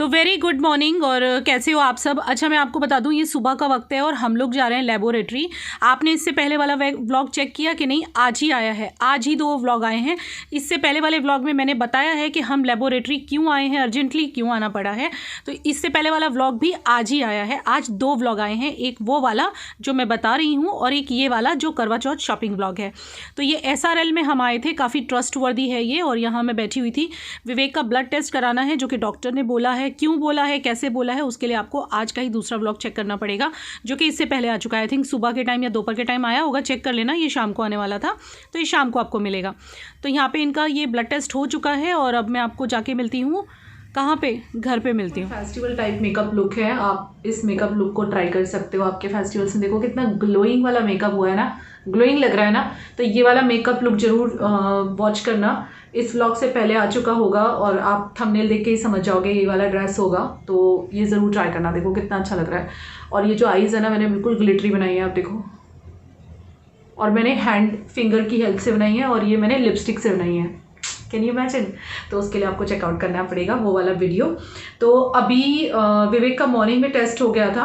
Very good morning. और कैसे हो आप सब? अच्छा, मैं आपको बता दूं, ये सुबह का वक्त है और हम लोग जा रहे हैं लेबोरेटरी। आपने इससे पहले वाला व्लॉग चेक किया कि नहीं? आज ही आया है, आज ही 2 व्लॉग आए हैं। इससे पहले वाले व्लॉग में मैंने बताया है कि हम लेबोरेटरी क्यों आए हैं, अर्जेंटली क्यों आना पड़ा है। तो इससे पहले वाला व्लॉग भी आज ही आया है। आज 2 व्लॉग आए हैं, एक वो वाला जो मैं बता रही हूँ और एक ये वाला जो करवा चौथ शॉपिंग व्लॉग है। तो ये SRL में हम आए थे, काफ़ी ट्रस्टवर्दी है ये। और यहाँ मैं बैठी हुई थी, विवेक का ब्लड टेस्ट कराना है जो कि डॉक्टर ने बोला है। क्यों बोला है, कैसे बोला है, उसके लिए आपको आज का ही दूसरा व्लॉग चेक करना पड़ेगा, जो कि इससे पहले आ चुका है। आई थिंक सुबह के टाइम या दोपहर के टाइम आया होगा, चेक कर लेना। ये शाम को आने वाला था, तो ये शाम को आपको मिलेगा। तो यहाँ पे इनका ये ब्लड टेस्ट हो चुका है और अब मैं आपको जाके मिलती हूँ। कहाँ पे? घर पे मिलती हूँ। फेस्टिवल टाइप मेकअप लुक है, आप इस मेकअप लुक को ट्राई कर सकते हो आपके फेस्टिवल्स में। देखो कितना ग्लोइंग वाला मेकअप हुआ है ना, ग्लोइंग लग रहा है ना। तो ये वाला मेकअप लुक जरूर वॉच करना। इस व्लॉग से पहले आ चुका होगा और आप थंबनेल देख के ही समझ जाओगे ये वाला ड्रेस होगा। तो ये ज़रूर ट्राई करना। देखो कितना अच्छा लग रहा है। और ये जो आईज़ है ना, मैंने बिल्कुल ग्लिटरी बनाई है, आप देखो। और मैंने हैंड फिंगर की हेल्प से बनाई है और ये मैंने लिपस्टिक से बनाई है। Can you imagine? तो उसके लिए आपको चेकआउट करना पड़ेगा वो वाला वीडियो। तो अभी विवेक का मॉर्निंग में टेस्ट हो गया था,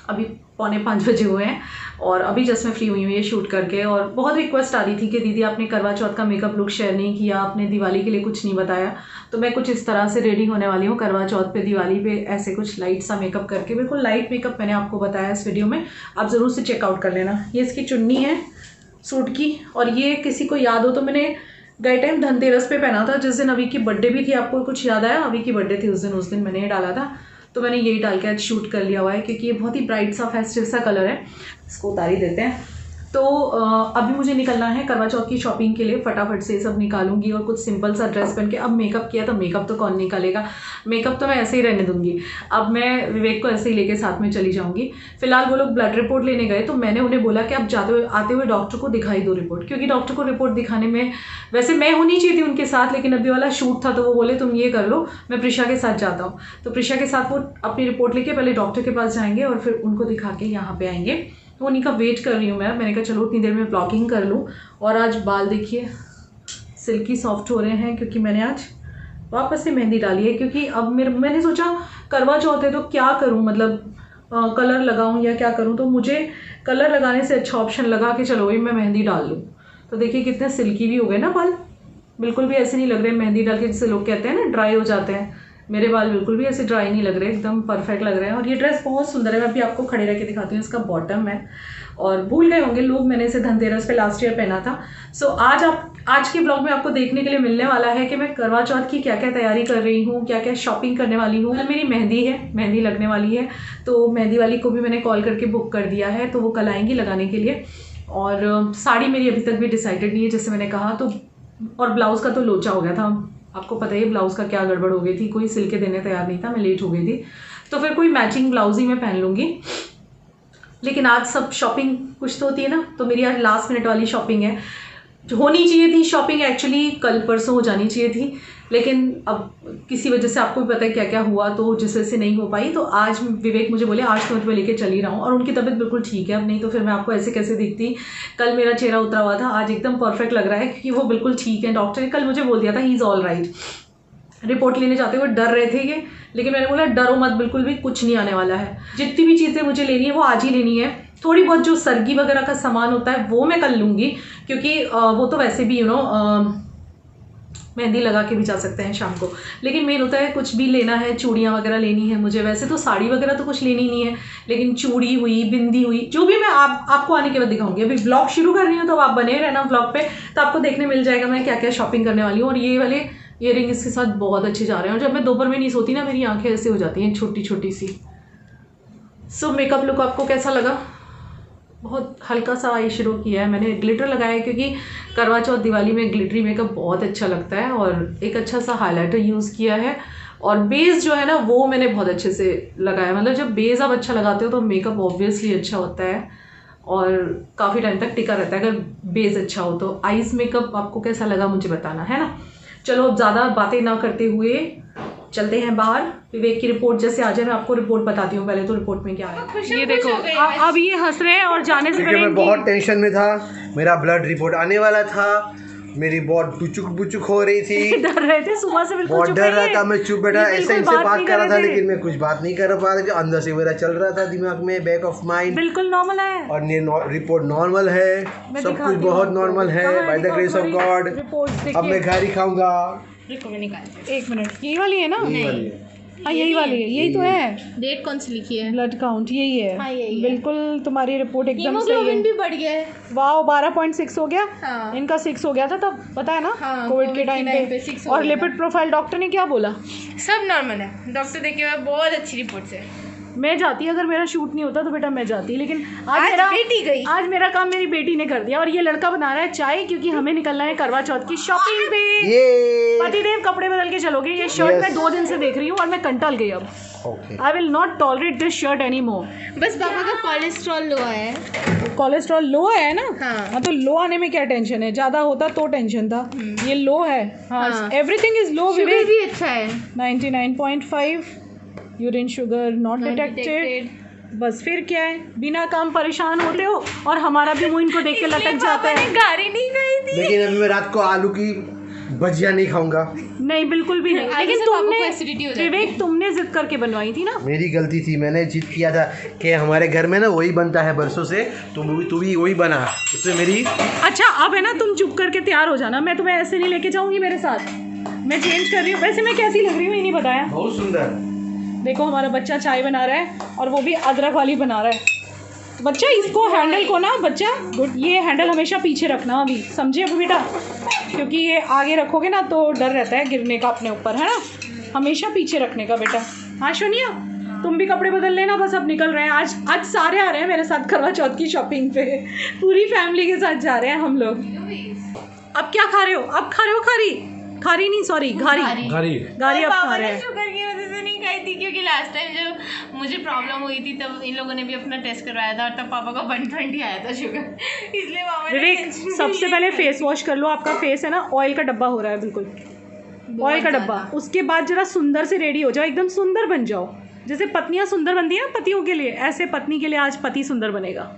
अभी 4:45 बजे हुए हैं और अभी जस्ट मैं फ्री हुई हूँ ये शूट करके। और बहुत रिक्वेस्ट आ रही थी कि दीदी आपने करवा चौथ का मेकअप लुक शेयर नहीं किया, आपने दिवाली के लिए कुछ नहीं बताया। तो मैं कुछ इस तरह से रेडी होने वाली हूँ करवा चौथ पे, दिवाली पे, ऐसे कुछ लाइट सा मेकअप करके। बिल्कुल लाइट मेकअप मैंने आपको बताया इस वीडियो में, आप ज़रूर से चेकआउट कर लेना। ये इसकी चुन्नी है सूट की। और ये किसी को याद हो तो मैंने गए टाइम धनतेरस पे पहना था, जिस दिन अभी की बर्थडे भी थी। आपको कुछ याद आया? अभी की बर्थडे थी उस दिन मैंने ये डाला था। तो मैंने यही डाल के आज शूट कर लिया हुआ है, क्योंकि ये बहुत ही ब्राइट सा फेस्टिव सा कलर है। इसको उतार ही देते हैं। तो अभी मुझे निकलना है करवा चौथ की शॉपिंग के लिए। फटाफट से सब निकालूंगी और कुछ सिंपल सा ड्रेस पहन के। अब मेकअप किया तो मेकअप तो कौन निकालेगा, मेकअप तो मैं ऐसे ही रहने दूंगी। अब मैं विवेक को ऐसे ही लेके साथ में चली जाऊंगी। फिलहाल वो लोग ब्लड रिपोर्ट लेने गए, तो मैंने उन्हें बोला कि आप आते हुए डॉक्टर को दिखाई दो रिपोर्ट, क्योंकि डॉक्टर को रिपोर्ट दिखाने में वैसे मैं होनी चाहिए थी उनके साथ, लेकिन अभी वाला शूट था तो वो बोले तुम ये कर लो, मैं प्रिशा के साथ जाता हूँ। तो प्रिशा के साथ वो अपनी रिपोर्ट लेके पहले डॉक्टर के पास जाएंगे और फिर उनको दिखा के यहाँ पे आएंगे। तो उन्हीं का वेट कर रही हूँ मैंने कहा चलो उतनी देर में ब्लॉगिंग कर लूँ। और आज बाल देखिए सिल्की सॉफ्ट हो रहे हैं, क्योंकि मैंने आज वापस से मेहंदी डाली है। क्योंकि अब मैंने सोचा करवा चौथ है तो क्या करूँ, मतलब कलर लगाऊँ या क्या करूँ। तो मुझे कलर लगाने से अच्छा ऑप्शन लगा कि चलो वही मैं मेहंदी डाल लूँ। तो देखिए कितने सिल्की भी हो गए ना बाल, बिल्कुल भी ऐसे नहीं लग रहे मेहंदी डाल के, जैसे लोग कहते हैं ना ड्राई हो जाते हैं। मेरे बाल बिल्कुल भी ऐसे ड्राई नहीं लग रहे, एकदम परफेक्ट लग रहे हैं। और ये ड्रेस बहुत सुंदर है, मैं अभी आपको खड़े रह के दिखाती हूँ। इसका बॉटम है, और भूल गए होंगे लोग, मैंने इसे धनतेरस पे लास्ट ईयर पहना था। सो आज के ब्लॉग में आपको देखने के लिए मिलने वाला है कि मैं करवा चौथ की क्या क्या तैयारी कर रही हूँ, क्या क्या शॉपिंग करने वाली हूँ। मेरी मेहंदी है, मेहंदी लगने वाली है, तो मेहंदी वाली को भी मैंने कॉल करके बुक कर दिया है, तो वो कल आएंगी लगाने के लिए। और साड़ी मेरी अभी तक भी डिसाइडेड नहीं है, जैसे मैंने कहा। तो और ब्लाउज़ का तो लोचा हो गया था, आपको पता ही है ब्लाउज़ का क्या गड़बड़ हो गई थी, कोई सिल के देने तैयार नहीं था, मैं लेट हो गई थी। तो फिर कोई मैचिंग ब्लाउज ही मैं पहन लूँगी। लेकिन आज सब शॉपिंग कुछ तो होती है ना, तो मेरी आज लास्ट मिनट वाली शॉपिंग है। जो होनी चाहिए थी शॉपिंग एक्चुअली कल परसों हो जानी चाहिए थी, लेकिन अब किसी वजह से आपको भी पता है क्या क्या हुआ, तो जिस वजह से नहीं हो पाई। तो आज विवेक मुझे बोले आज तो मैं तुम्हें लेके चली रहा हूँ, और उनकी तबीयत बिल्कुल ठीक है अब, नहीं तो फिर मैं आपको ऐसे कैसे दिखती। कल मेरा चेहरा उतरा हुआ था, आज एकदम परफेक्ट लग रहा है, क्योंकि वो बिल्कुल ठीक है। डॉक्टर ने कल मुझे बोल दिया था he is all right. Report लेने जाते हुए डर रहे थे ये, लेकिन मैंने बोला डरो मत, बिल्कुल भी कुछ नहीं आने वाला है। जितनी भी चीज़ें मुझे लेनी है वो आज ही लेनी है। थोड़ी बहुत जो सरगी वगैरह का सामान होता है वो मैं कर लूँगी, क्योंकि वो तो वैसे भी मेहंदी लगा के भी जा सकते हैं शाम को। लेकिन मेन होता है कुछ भी लेना है, चूड़ियाँ वगैरह लेनी है मुझे। वैसे तो साड़ी वगैरह तो कुछ लेनी नहीं है, लेकिन चूड़ी हुई, बिंदी हुई, जो भी मैं आपको आने के बाद दिखाऊंगी। अभी ब्लॉग शुरू कर रही हूँ, तो आप बने रहना ब्लॉग पे, तो आपको देखने मिल जाएगा मैं क्या क्या शॉपिंग करने वाली हूँ। और ये वाले ईयरिंग इसके साथ बहुत अच्छे जा रहे हैं। और जब मैं दोपहर में नहीं सोती ना, मेरी आंखें ऐसे हो जाती हैं छोटी छोटी सी। सो मेकअप लुक आपको कैसा लगा? बहुत हल्का सा आई शेडो किया है मैंने, ग्लिटर लगाया है, क्योंकि करवा चौथ दिवाली में ग्लिटरी मेकअप बहुत अच्छा लगता है। और एक अच्छा सा हाइलाइटर यूज़ किया है, और बेस जो है ना वो मैंने बहुत अच्छे से लगाया। मतलब जब बेस आप अच्छा लगाते हो तो मेकअप ऑब्वियसली अच्छा होता है और काफ़ी टाइम तक टिका रहता है अगर बेस अच्छा हो तो। आईज मेकअप आपको कैसा लगा मुझे बताना, है ना। चलो अब ज़्यादा बातें ना करते हुए चलते हैं बाहर। विवेक की रिपोर्ट जैसे आ जाए मैं आपको रिपोर्ट बताती हूँ। पहले तो रिपोर्ट में क्या है ये देखो। अब ये हंस रहे हैं और जाने से पहले मैं बहुत टेंशन में था। मेरा ब्लड रिपोर्ट आने वाला था मेरी बहुत बुचुक हो रही थी। डर रहे थे सुबह से, बिल्कुल बहुत डर रहा था, मैं चुप बैठा ऐसे इनसे बात कर रहा था, लेकिन मैं कुछ बात नहीं कर पा रहा था। अंदर से मेरा चल रहा था दिमाग में, बैक ऑफ माइंड बिल्कुल नॉर्मल है और ये रिपोर्ट नॉर्मल है, सब कुछ बहुत नॉर्मल है by the grace of God. अब मैं घर ही खाऊंगा। एक मिनट, यही वाली है ना? हाँ यही वाली है, यही तो है। डेट कौन सी लिखी है? ब्लड काउंट यही है। हाँ, यही है। बिल्कुल तुम्हारी रिपोर्ट एकदम सही है। हीमोग्लोबिन भी बढ़ गया है। वाह 12.6 हो गया। हाँ। इनका 6 हो गया था तब, पता है ना? हाँ, कोविड के टाइम पे 6 हो और गया लिपिड प्रोफाइल डॉक्टर ने क्या बोला? सब नॉर्मल है, डॉक्टर देखे हुए बहुत अच्छी रिपोर्ट्स है। मैं जाती, अगर मेरा शूट नहीं होता तो बेटा मैं जाती, लेकिन आज मेरा काम मेरी बेटी ने कर दिया। और ये लड़का बना रहा है चाय, क्योंकि हमें निकलना है करवा चौथ की शॉपिंग पे। पतिदेव कपड़े बदल के चलोगे। ये शर्ट मैं 2 दिन से देख रही हूँ और मैं कंटल गई अब। I will not tolerate this shirt any more. बस पापा का कोलेस्ट्रॉल लो है। कोलेस्ट्रॉल लो है ना? हाँ। तो लो आने में क्या टेंशन है? ज़्यादा होता तो टेंशन था, ये लो है। हाँ, एवरीथिंग इज लो। शुगर भी अच्छा है, 99.5। Urine sugar not detected. बस फिर क्या है, बिना काम परेशान होते हो और हमारा भी मुंह इनको देख के लटक जाता है। गाड़ी नहीं गई थी, लेकिन अभी मैं रात को आलू की भजिया नहीं खाऊंगा। नहीं बिल्कुल भी नहीं। लेकिन तुमने विवेक, तुमने जिद करके बनवाई थी ना? मेरी गलती थी, मैंने जिद किया था कि हमारे घर में ना वही बनता है बरसों से, तू भी वही बना, उसमें मेरी। अच्छा अब है ना, तुम चुप करके तैयार हो जाना, मैं तुम्हें ऐसे नहीं लेके जाऊंगी मेरे साथ। मैं चेंज कर रही हूँ। वैसे मैं कैसी लग रही हूँ ये नहीं बताया। बहुत सुंदर। देखो हमारा बच्चा चाय बना रहा है और वो भी अदरक वाली बना रहा है। बच्चा इसको हैंडल को ना, बच्चा गुड, ये हैंडल हमेशा पीछे रखना अभी, समझे अब बेटा? क्योंकि ये आगे रखोगे ना तो डर रहता है गिरने का अपने ऊपर, है ना? हमेशा पीछे रखने का बेटा। हाँ सोनिया, तुम भी कपड़े बदल लेना। बस अब निकल रहे हैं। आज सारे आ रहे हैं मेरे साथ करवा चौथ की शॉपिंग पे। पूरी फैमिली के साथ जा रहे हैं हम लोग। अब क्या खा रहे हो? अब खा रहे हो खारी नहीं, सॉरी घारी अब खा रहे हैं। शुगर की वजह से नहीं खाई थी, क्योंकि लास्ट टाइम जब मुझे प्रॉब्लम हुई थी तब इन लोगों ने भी अपना टेस्ट करवाया था और तब पापा का 120 आया था शुगर, इसलिए पापा ने विवेक सबसे पहले फेस वॉश कर लो। आपका फेस है ना ऑयल का डब्बा हो रहा है, बिल्कुल ऑयल का डब्बा। उसके बाद जरा सुंदर से रेडी हो जाओ, एकदम सुंदर बन जाओ। जैसे पत्नियां सुंदर बनती है ना पतियों के लिए, ऐसे पत्नी के लिए आज पति सुंदर बनेगा।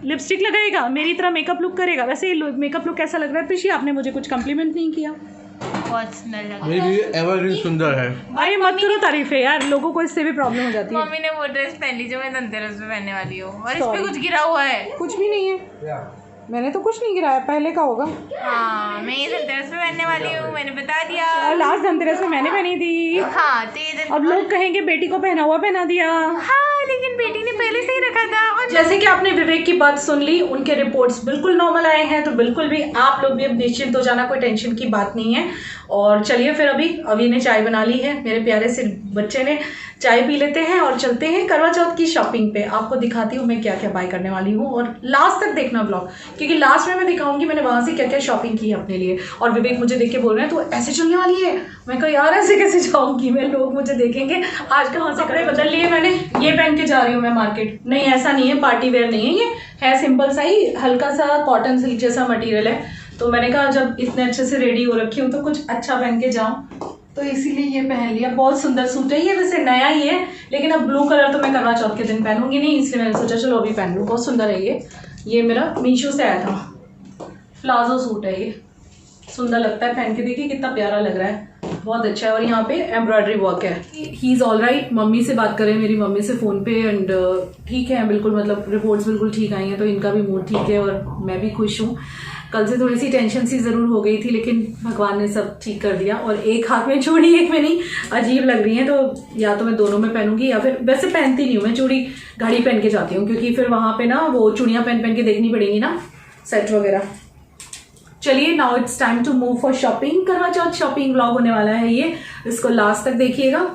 लिपस्टिक लगाएगा, मेरी तरह मेकअप लुक करेगा। वैसे मेकअप लुक कैसा लग रहा है प्रिशी? आपने मुझे कुछ कम्प्लीमेंट नहीं किया। बहुत सुंदर लगा। मेरी एवरग्रीन सुंदर है। अरे मत करो तारीफें यार, लोगों को इससे भी प्रॉब्लम हो जाती है। मम्मी ने वो ड्रेस पहन ली जो मैं धनतेरस पे पहनने वाली हूँ, और इस पे कुछ गिरा हुआ है। कुछ भी नहीं है, मैंने तो कुछ नहीं गिराया, पहले का होगा। हाँ, मैं ये धनतेरस पे पहनने वाली हूँ, मैंने बता दिया। लास्ट धनतेरस में मैंने पहनी थी। हाँ, तो अब लोग कहेंगे बेटी को पहना हुआ पहना दिया। हाँ, लेकिन बेटी ने पहले से ही रखा था। और जैसे कि आपने विवेक की बात सुन ली, उनके रिपोर्ट्स बिल्कुल नॉर्मल आए हैं, तो बिल्कुल भी आप लोग भी अब निश्चिंत हो जाना, कोई टेंशन की बात नहीं है। और चलिए फिर अभी ने चाय बना ली है, मेरे प्यारे से बच्चे ने। चाय पी लेते हैं और चलते हैं करवा चौथ की शॉपिंग पे। आपको दिखाती हूँ मैं क्या क्या बाय करने वाली हूँ, और लास्ट तक देखना ब्लॉग, क्योंकि लास्ट में मैं दिखाऊंगी मैंने वहाँ से क्या क्या शॉपिंग की है अपने लिए। और विवेक मुझे देख के बोल रहे हैं तो ऐसे चलने वाली है। मैं कहा यार ऐसे कैसे जाऊँगी मैं, लोग मुझे देखेंगे। आज कहाँ से कपड़े बदल लिए मैंने, ये पहन के जा रही हूँ मैं मार्केट। नहीं ऐसा नहीं है, पार्टी वेयर नहीं है, ये है सिंपल सा ही हल्का सा कॉटन सिल्क जैसा मटीरियल है। तो मैंने कहा जब इतने अच्छे से रेडी हो रखी हूँ तो कुछ अच्छा पहन के जाऊँ, तो इसीलिए ये पहन लिया। बहुत सुंदर सूट है ये, वैसे नया ही है, लेकिन अब ब्लू कलर तो मैं करवा चौथ के दिन पहनूंगी नहीं, इसलिए मैंने सोचा चलो अभी पहन लूँ। बहुत सुंदर है ये मेरा मीशो से आया था, प्लाजो सूट है ये, सुंदर लगता है पहन के। देखिए कितना प्यारा लग रहा है, बहुत अच्छा है। और यहाँ पे एम्ब्रॉयडरी वर्क है। He is all right. Mummy से बात करें मेरी मम्मी से फ़ोन पे, एंड ठीक है बिल्कुल, मतलब रिपोर्ट्स बिल्कुल ठीक आई हैं, तो इनका भी मूड ठीक है और मैं भी खुश हूँ। कल से थोड़ी सी टेंशन सी ज़रूर हो गई थी, लेकिन भगवान ने सब ठीक कर दिया। और एक हाथ में चूड़ी एक में नहीं, अजीब लग रही है, तो या तो मैं दोनों में पहनूंगी या फिर वैसे पहनती नहीं हूँ मैं चूड़ी, घड़ी पहन के जाती हूँ, क्योंकि फिर वहाँ पे ना वो चूड़ियाँ पहन के देखनी पड़ेगी ना, सेट वगैरह। चलिए now it's time to move for shopping. Karva Chauth shopping blog होने वाला है ये, इसको लास्ट तक देखिएगा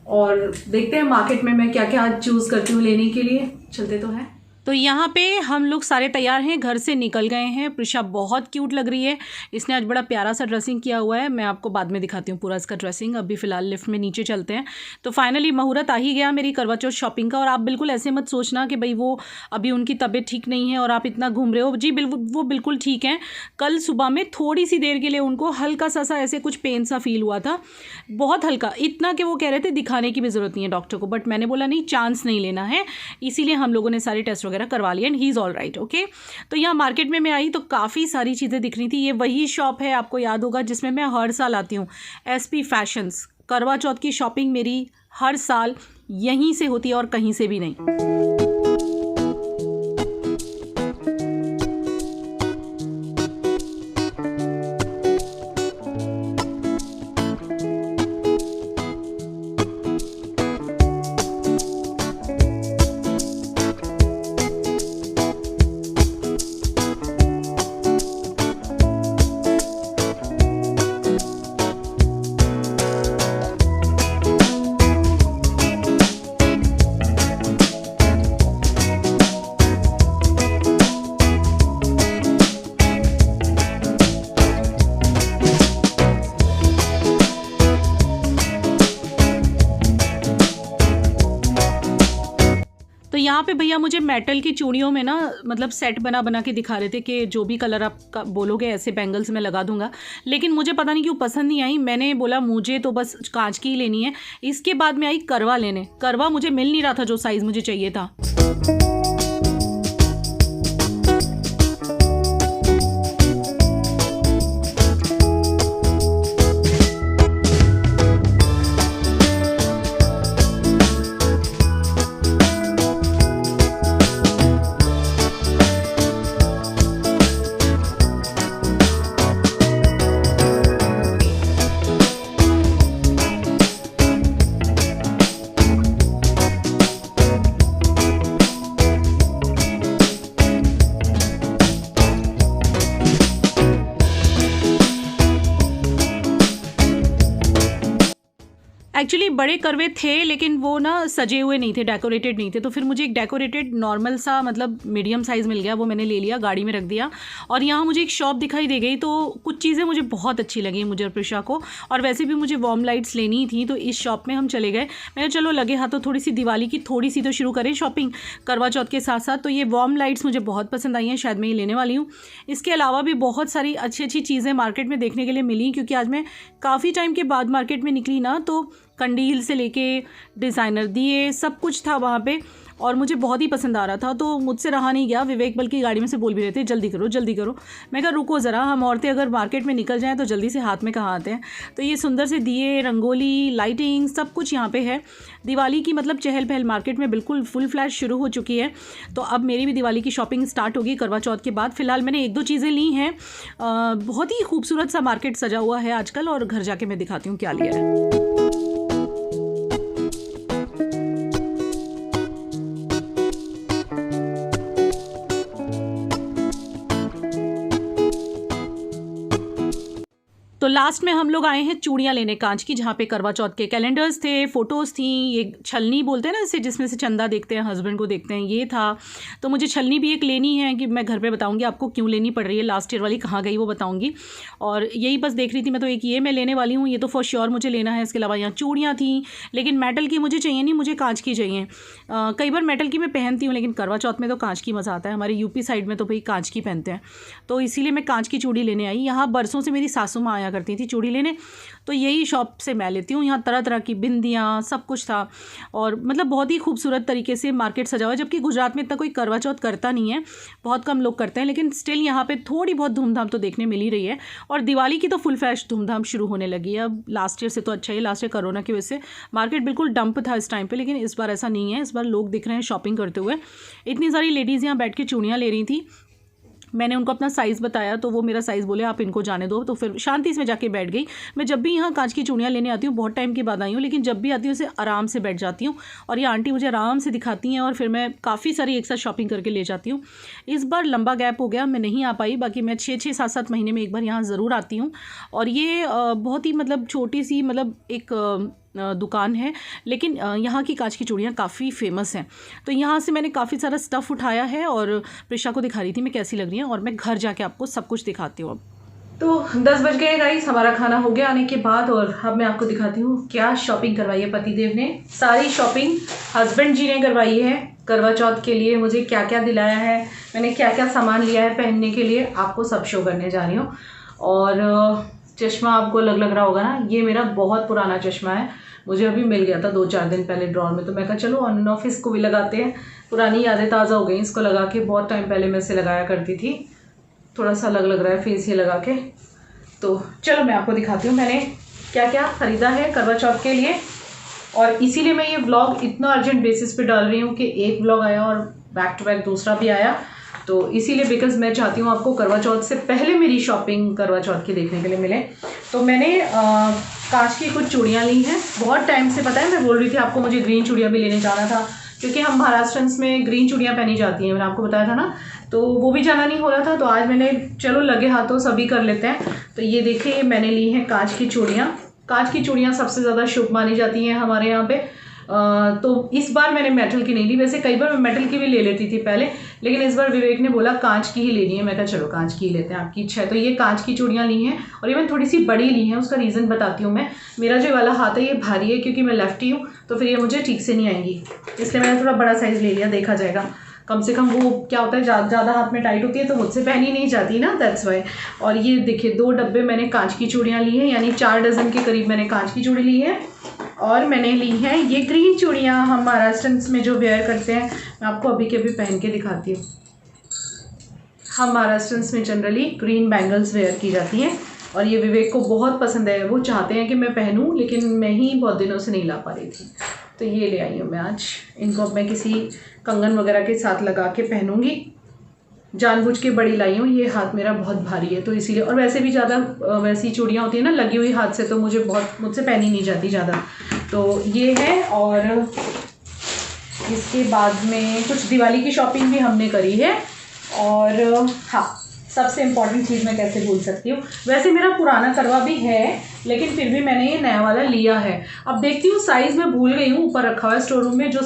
और देखते हैं मार्केट में मैं क्या क्या चूज़ करती हूँ लेने के लिए। चलते तो है। तो यहाँ पे हम लोग सारे तैयार हैं, घर से निकल गए हैं। प्रिशा बहुत क्यूट लग रही है, इसने आज बड़ा प्यारा सा ड्रेसिंग किया हुआ है। मैं आपको बाद में दिखाती हूँ पूरा इसका ड्रेसिंग। अभी फ़िलहाल लिफ्ट में नीचे चलते हैं। तो फाइनली मुहूर्त आ ही गया मेरी करवा चौथ शॉपिंग का। और आप बिल्कुल ऐसे मत सोचना कि भाई वो अभी उनकी तबीयत ठीक नहीं है और आप इतना घूम रहे हो। जी वो बिल्कुल ठीक हैं। कल सुबह में थोड़ी सी देर के लिए उनको हल्का सा ऐसे कुछ पेन सा फील हुआ था, बहुत हल्का, इतना कि वो कह रहे थे दिखाने की भी ज़रूरत नहीं है डॉक्टर को, बट मैंने बोला नहीं, चांस नहीं लेना है, इसीलिए हम लोगों ने सारे टेस्ट वगैरह वगैरह करवा लिया and he is all right. Okay, तो यहाँ मार्केट में मैं आई तो काफ़ी सारी चीज़ें दिख रही थी। ये वही शॉप है, आपको याद होगा, जिसमें मैं हर साल आती हूँ, SP फैशंस। करवा चौथ की शॉपिंग मेरी हर साल यहीं से होती है और कहीं से भी नहीं। यहाँ पे भैया मुझे मेटल की चूड़ियों में ना मतलब सेट बना बना के दिखा रहे थे कि जो भी कलर आप बोलोगे ऐसे बैंगल्स में लगा दूंगा, लेकिन मुझे पता नहीं क्यों पसंद नहीं आई। मैंने बोला मुझे तो बस कांच की ही लेनी है। इसके बाद मैं आई करवा लेने। करवा मुझे मिल नहीं रहा था जो साइज़ मुझे चाहिए था। एक्चुअली बड़े करवे थे लेकिन वो ना सजे हुए नहीं थे, डेकोरेटेड नहीं थे, तो फिर मुझे एक डेकोरेटेड नॉर्मल सा मतलब मीडियम साइज़ मिल गया, वो मैंने ले लिया, गाड़ी में रख दिया। और यहाँ मुझे एक शॉप दिखाई दे गई तो कुछ चीज़ें मुझे बहुत अच्छी लगी मुझे और प्रिशा को, और वैसे भी मुझे वार्म लाइट्स लेनी थी तो इस शॉप में हम चले गए। मैंने चलो लगे हाथों थोड़ी सी दिवाली की थोड़ी सी तो शुरू करें शॉपिंग करवा चौथ के साथ साथ। तो ये वार्म लाइट्स मुझे बहुत पसंद आई हैं, शायद मैं ये लेने वाली हूँ। इसके अलावा भी बहुत सारी अच्छी अच्छी चीज़ें मार्केट में देखने के लिए मिली, क्योंकि आज मैं काफ़ी टाइम के बाद मार्केट में निकली ना, तो कंडील से लेके डिज़ाइनर दिए सब कुछ था वहाँ पे और मुझे बहुत ही पसंद आ रहा था, तो मुझसे रहा नहीं गया। विवेक बल्कि गाड़ी में से बोल भी रहे थे जल्दी करो जल्दी करो। मैं कहा रुको ज़रा, हम औरतें अगर मार्केट में निकल जाएं तो जल्दी से हाथ में कहाँ आते हैं। तो ये सुंदर से दिए, रंगोली, लाइटिंग सब कुछ यहाँ पे है। दिवाली की मतलब चहल पहल मार्केट में बिल्कुल फुल फ्लैश शुरू हो चुकी है। तो अब मेरी भी दिवाली की शॉपिंग स्टार्ट होगी करवा चौथ के बाद। फ़िलहाल मैंने एक दो चीज़ें ली हैं। बहुत ही खूबसूरत सा मार्केट सजा हुआ है आजकल, और घर जाके मैं दिखाती हूँ क्या लिया है। तो लास्ट में हम लोग आए हैं चूड़ियाँ लेने कांच की, जहाँ पे करवा चौथ के कैलेंडर्स थे, फ़ोटोज़ थी, ये छलनी बोलते हैं ना इसे, जिसमें से चंदा देखते हैं, हस्बैंड को देखते हैं, ये था। तो मुझे छलनी भी एक लेनी है कि मैं घर पे बताऊंगी आपको क्यों लेनी पड़ रही है, लास्ट ईयर वाली कहाँ गई वो बताऊंगी। और यही बस देख रही थी मैं, तो एक ये मैं लेने वाली हूँ, ये तो फॉर श्योर मुझे लेना है। इसके अलावा यहाँ चूड़ियाँ थी, लेकिन मेटल की मुझे चाहिए नहीं, मुझे कांच की चाहिए। कई बार मेटल की मैं पहनती हूँ, लेकिन करवा चौथ में तो कांच की मज़ा आता है। हमारे यूपी साइड में तो भाई कांच की पहनते हैं, तो इसीलिए मैं कांच की चूड़ी लेने आई। यहाँ बरसों से मेरी सासू माँ आया करती थी चूड़ी लेने, तो यही शॉप से मैं लेती हूँ। यहाँ तरह तरह की बिंदियाँ सब कुछ था, और मतलब बहुत ही खूबसूरत तरीके से मार्केट सजा हुआ है। जबकि गुजरात में इतना कोई करवा चौथ करता नहीं है, बहुत कम लोग करते हैं, लेकिन स्टिल यहाँ पे थोड़ी बहुत धूमधाम तो देखने मिल ही रही है। और दिवाली की तो फुल फ्लैश धूमधाम शुरू होने लगी है अब। लास्ट ईयर से तो अच्छा ही, लास्ट ईयर कोरोना की वजह से मार्केट बिल्कुल डंप था इस टाइम पर, लेकिन इस बार ऐसा नहीं है। इस बार लोग दिख रहे हैं शॉपिंग करते हुए। इतनी सारी लेडीज़ यहाँ बैठ के चूड़ियाँ ले रही थी। मैंने उनको अपना साइज़ बताया तो वो मेरा साइज़ बोले आप इनको जाने दो, तो फिर शांति से जाके बैठ गई। मैं जब भी यहाँ कांच की चूड़ियाँ लेने आती हूँ, बहुत टाइम के बाद आई हूँ, लेकिन जब भी आती हूँ उसे आराम से बैठ जाती हूँ, और ये आंटी मुझे आराम से दिखाती हैं, और फिर मैं काफ़ी सारी एक साथ शॉपिंग करके ले जाती हूँ। इस बार लंबा गैप हो गया, मैं नहीं आ पाई, बाकी मैं 6-6, 7-7 महीने में एक बार यहाँ ज़रूर आती हूँ। और ये बहुत ही मतलब छोटी सी मतलब एक दुकान है, लेकिन यहाँ की कांच की चूड़ियाँ काफ़ी फेमस हैं। तो यहाँ से मैंने काफ़ी सारा स्टफ़ उठाया है और प्रिशा को दिखा रही थी मैं कैसी लग रही है, और मैं घर जाके आपको सब कुछ दिखाती हूँ। अब तो 10 बज गए गाइस, हमारा खाना हो गया आने के बाद, और अब मैं आपको दिखाती हूँ क्या शॉपिंग करवाई है पतिदेव ने। सारी शॉपिंग हस्बैंड जी ने करवाई है करवा चौथ के लिए। मुझे क्या क्या दिलाया है, मैंने क्या क्या सामान लिया है पहनने के लिए, आपको सब शो करने जा रही हूँ। और चश्मा आपको अलग लग रहा होगा ना, ये मेरा बहुत पुराना चश्मा है, मुझे अभी मिल गया था 2-4 दिन पहले ड्रॉर में, तो मैं कहा चलो ऑन एंड ऑफ इसको भी लगाते हैं, पुरानी यादें ताज़ा हो गई इसको लगा के। बहुत टाइम पहले मैं इसे लगाया करती थी, थोड़ा सा अलग लग रहा है फेस ये लगा के। तो चलो मैं आपको दिखाती हूँ मैंने क्या क्या ख़रीदा है करवा चौथ के लिए, और इसीलिए मैं ये व्लॉग इतना अर्जेंट बेसिस पे डाल रही हूँ कि एक व्लॉग आया और बैक टू बैक दूसरा भी आया, तो इसीलिए बिकॉज मैं चाहती हूँ आपको करवा चौथ से पहले मेरी शॉपिंग करवा चौथ की देखने के लिए मिले। तो मैंने कांच की कुछ चूड़ियाँ ली हैं, बहुत टाइम से पता है मैं बोल रही थी आपको मुझे ग्रीन चूड़ियाँ भी लेने जाना था, क्योंकि हम महाराष्ट्रंस में ग्रीन चूड़ियाँ पहनी जाती हैं, मैंने आपको बताया था ना, तो वो भी जाना नहीं हो रहा था, तो आज मैंने चलो लगे हाथों सभी कर लेते हैं। तो ये देखिए मैंने ली हैं कांच की चूड़ियाँ। कांच की चूड़ियाँ सबसे ज़्यादा शुभ मानी जाती हैं हमारे यहाँ पे, तो इस बार मैंने मेटल की नहीं ली, वैसे कई बार मैं मेटल की भी ले लेती थी पहले, लेकिन इस बार विवेक ने बोला कांच की ही लेनी है, मैं कहा चलो कांच की ही लेते हैं, आपकी इच्छा है। तो ये कांच की चूड़ियाँ ली हैं, और ये मैंने थोड़ी सी बड़ी ली हैं, उसका रीज़न बताती हूँ मैं। मेरा जो वाला हाथ है ये भारी है क्योंकि मैं लेफ्टी हूँ, तो फिर ये मुझे ठीक से नहीं आएंगी, इसलिए मैंने थोड़ा बड़ा साइज़ ले लिया, देखा जाएगा कम से कम। वो क्या होता है ज़्यादा हाथ में टाइट होती है तो मुझसे पहनी नहीं जाती ना, दैट्स वाई। और ये देखिए 2 डब्बे मैंने कांच की चूड़ियाँ ली हैं, यानी 4 डज़न के करीब मैंने कांच की चूड़ी ली है। और मैंने ली हैं ये ग्रीन चूड़ियाँ, हम महाराष्ट्रंस में जो वेयर करते हैं, मैं आपको अभी के अभी पहन के दिखाती हूँ। हम महाराष्ट्रंस में जनरली ग्रीन बैंगल्स वेयर की जाती हैं, और ये विवेक को बहुत पसंद है, वो चाहते हैं कि मैं पहनूं, लेकिन मैं ही बहुत दिनों से नहीं ला पा रही थी, तो ये ले आई हूँ मैं आज। इनको अब मैं किसी कंगन वगैरह के साथ लगा के पहनूंगी, जानबूझ के बड़ी लाई हूँ, ये हाथ मेरा बहुत भारी है तो इसीलिए। और वैसे भी ज़्यादा वैसी चूड़ियाँ होती हैं ना लगी हुई हाथ से, तो मुझसे पहनी नहीं जाती ज़्यादा, तो ये है। और इसके बाद में कुछ दिवाली की शॉपिंग भी हमने करी है, और हाँ सबसे इम्पॉर्टेंट चीज़ मैं कैसे भूल सकती हूँ, वैसे मेरा पुराना करवा भी है, लेकिन फिर भी मैंने ये नया वाला लिया है। अब देखती हूँ, साइज़ मैं भूल गई हूँ, ऊपर रखा हुआ है स्टोर रूम में, जो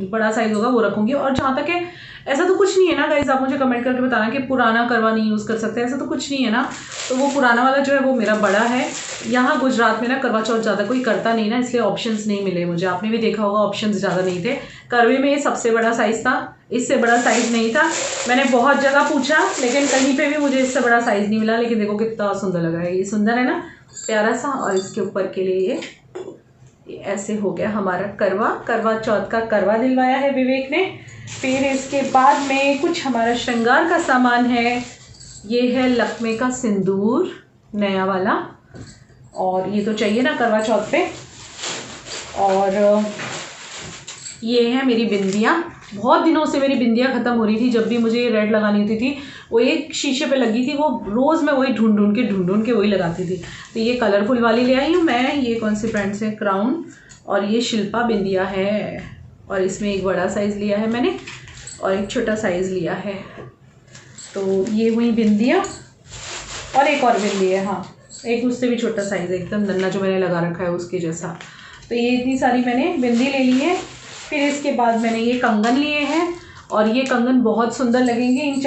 बड़ा साइज़ होगा वो रखूँगी। और जहाँ तक है ऐसा तो कुछ नहीं है ना गाइस, आप मुझे कमेंट करके बताना कि पुराना करवा नहीं यूज़ कर सकते, ऐसा तो कुछ नहीं है ना। तो वो पुराना वाला जो है वो मेरा बड़ा है। यहाँ गुजरात में ना करवा चौथ ज़्यादा कोई करता नहीं ना, इसलिए ऑप्शंस नहीं मिले मुझे, आपने भी देखा होगा ऑप्शंस ज़्यादा नहीं थे। करवे में ये सबसे बड़ा साइज़ था, इससे बड़ा साइज़ नहीं था। मैंने बहुत जगह पूछा लेकिन कहीं पे भी मुझे इससे बड़ा साइज़ नहीं मिला, लेकिन देखो कितना सुंदर लग रहा है, ये सुंदर है ना, प्यारा सा। और इसके ऊपर के लिए ये ऐसे हो गया हमारा करवा चौथ का करवा दिलवाया है विवेक ने। फिर इसके बाद में कुछ हमारा श्रृंगार का सामान है, ये है लक्मे का सिंदूर नया वाला, और ये तो चाहिए ना करवा चौथ पे। और ये है मेरी बिंदियाँ, बहुत दिनों से मेरी बिंदियाँ ख़त्म हो रही थी, जब भी मुझे ये रेड लगानी होती थी वो एक शीशे पे लगी थी, वो रोज़ मैं वही ढूंढ के वही लगाती थी। तो ये कलरफुल वाली ले आई हूँ मैं, ये कौन सी ब्रांड से, क्राउन, और ये शिल्पा बिंदिया है, और इसमें एक बड़ा साइज़ लिया है मैंने और एक छोटा साइज़ लिया है। तो ये हुई बिंदियाँ, और एक और बिंदी है, हाँ एक उससे भी छोटा साइज़ है, एकदम नन्ना जो मैंने लगा रखा है उसके जैसा। तो ये इतनी सारी मैंने बिंदी ले ली है। फिर इसके बाद मैंने ये कंगन लिए हैं, और ये कंगन बहुत सुंदर लगेंगे, इन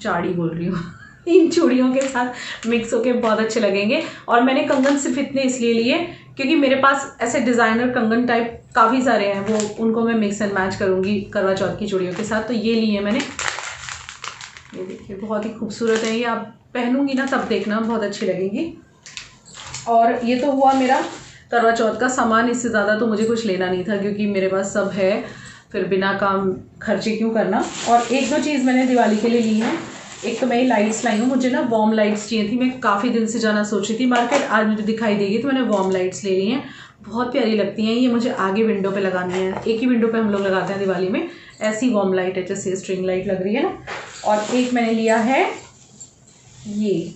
चाड़ी बोल रही हूँ इन चूड़ियों के साथ मिक्स होके बहुत अच्छे लगेंगे। और मैंने कंगन सिर्फ इतने इसलिए लिए क्योंकि मेरे पास ऐसे डिज़ाइनर कंगन टाइप काफ़ी सारे हैं, वो उनको मैं मिक्स एंड मैच करूँगी करवा चौथ की चूड़ियों के साथ। तो ये लिए मैंने, ये देखिए बहुत ही खूबसूरत है, ये आप पहनूंगी ना तब देखना बहुत अच्छी लगेगी। और ये तो हुआ मेरा करवा चौथ का सामान, इससे ज़्यादा तो मुझे कुछ लेना नहीं था क्योंकि मेरे पास सब है, फिर बिना काम खर्चे क्यों करना। और 1-2 चीज़ मैंने दिवाली के लिए ली है। एक तो मैं ये लाइट्स लाई हूँ, मुझे ना वार्म लाइट्स चाहिए थी, मैं काफ़ी दिन से जाना सोच रही थी मार्केट, आज मुझे दिखाई देगी तो मैंने वार्म लाइट्स ले ली हैं, बहुत प्यारी लगती हैं। ये मुझे आगे विंडो पे लगानी है, एक ही विंडो पे हम लोग लगाते हैं दिवाली में, ऐसी वार्म लाइट है जैसे स्ट्रिंग लाइट लग रही है ना। और एक मैंने लिया है ये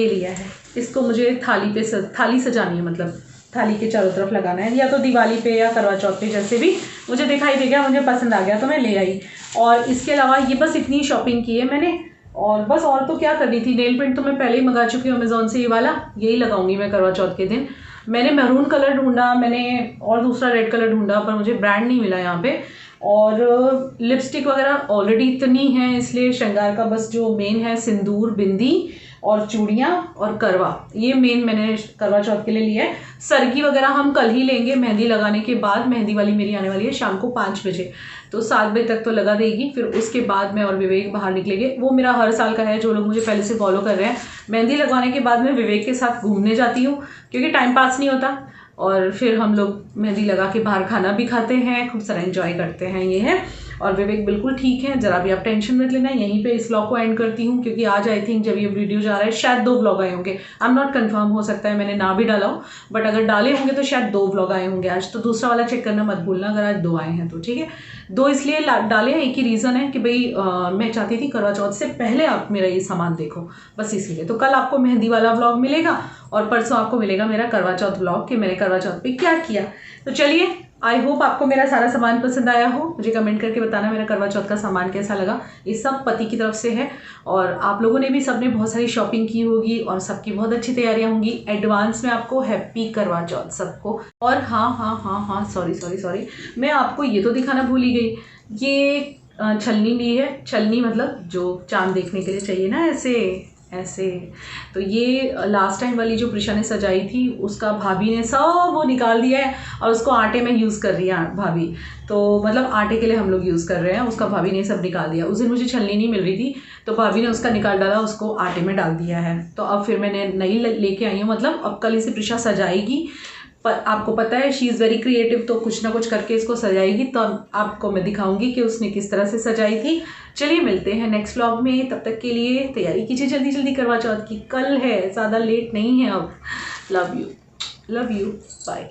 लिया है, इसको मुझे थाली सजानी है, मतलब थाली के चारों तरफ लगाना है, या तो दिवाली पे या करवा चौथ पे, जैसे भी मुझे दिखाई दे गया, मुझे पसंद आ गया तो मैं ले आई। और इसके अलावा ये बस इतनी शॉपिंग की है मैंने, और बस और तो क्या करनी थी। नेल पेंट तो मैं पहले ही मंगा चुकी हूँ अमेज़ॉन से, ये वाला यही लगाऊंगी मैं करवा चौथ के दिन। मैंने मैरून कलर ढूंढा, मैंने और दूसरा रेड कलर ढूंढा, पर मुझे ब्रांड नहीं मिला यहाँ पे। और लिपस्टिक वगैरह ऑलरेडी इतनी है, इसलिए श्रृंगार का बस जो मेन है सिंदूर, बिंदी और चूड़ियाँ और करवा, ये मेन मैंने करवा चौथ के लिए लिया है। सरगी वगैरह हम कल ही लेंगे, मेहंदी लगाने के बाद। मेहंदी वाली मेरी आने वाली है शाम को 5 बजे, तो 7 बजे तक तो लगा देगी। फिर उसके बाद मैं और विवेक बाहर निकलेंगे। वो मेरा हर साल का है, जो लोग मुझे पहले से फॉलो कर रहे हैं। मेहंदी लगवाने के बाद मैं विवेक के साथ घूमने जाती हूँ, क्योंकि टाइम पास नहीं होता, और फिर हम लोग मेहंदी लगा के बाहर खाना भी खाते हैं, खूब सारा एंजॉय करते हैं। ये है, और विवेक बिल्कुल ठीक है, ज़रा भी आप टेंशन मत लेना। यहीं पे इस व्लॉग को एंड करती हूँ, क्योंकि आज आई थिंक जब ये वीडियो जा रहा है शायद 2 व्लॉग आए होंगे। आई एम नॉट कंफर्म, हो सकता है मैंने ना भी डाला हो, बट अगर डाले होंगे तो शायद 2 व्लॉग आए होंगे आज। तो दूसरा वाला चेक करना मत भूलना अगर आज 2 आए हैं तो, ठीक है। 2 इसलिए डाले हैं, एक ही रीज़न है कि भाई मैं चाहती थी करवा चौथ से पहले आप मेरा ये सामान देखो, बस इसीलिए। तो कल आपको मेहंदी वाला व्लॉग मिलेगा और परसों आपको मिलेगा मेरा करवा चौथ व्लॉग कि मैंने करवा चौथ पे क्या किया। तो चलिए, आई होप आपको मेरा सारा सामान पसंद आया हो। मुझे कमेंट करके बताना मेरा करवा चौथ का सामान कैसा लगा। ये सब पति की तरफ से है, और आप लोगों ने भी सबने बहुत सारी शॉपिंग की होगी और सबकी बहुत अच्छी तैयारियां होंगी। एडवांस में आपको हैप्पी करवा चौथ सबको। और हाँ, सॉरी, मैं आपको ये तो दिखाना भूल ही गई, ये छलनी ली है। छलनी मतलब जो चांद देखने के लिए चाहिए ना, ऐसे। तो ये लास्ट टाइम वाली जो प्रिशा ने सजाई थी, उसका भाभी ने सब वो निकाल दिया है और उसको आटे में यूज़ कर रही है भाभी। तो मतलब आटे के लिए हम लोग यूज़ कर रहे हैं, उसका भाभी ने सब निकाल दिया। उस दिन मुझे छलनी नहीं मिल रही थी, तो भाभी ने उसका निकाल डाला, उसको आटे में डाल दिया है। तो अब फिर मैंने नई लेके आई हूँ, मतलब अब कल इसे प्रिशा सजाएगी। पर आपको पता है शी इज़ वेरी क्रिएटिव, तो कुछ ना कुछ करके इसको सजाएगी। तो आपको मैं दिखाऊंगी कि उसने किस तरह से सजाई थी। चलिए मिलते हैं नेक्स्ट व्लॉग में, तब तक के लिए तैयारी कीजिए जल्दी करवा चौथ की। कल है, ज़्यादा लेट नहीं है अब। Love you, bye.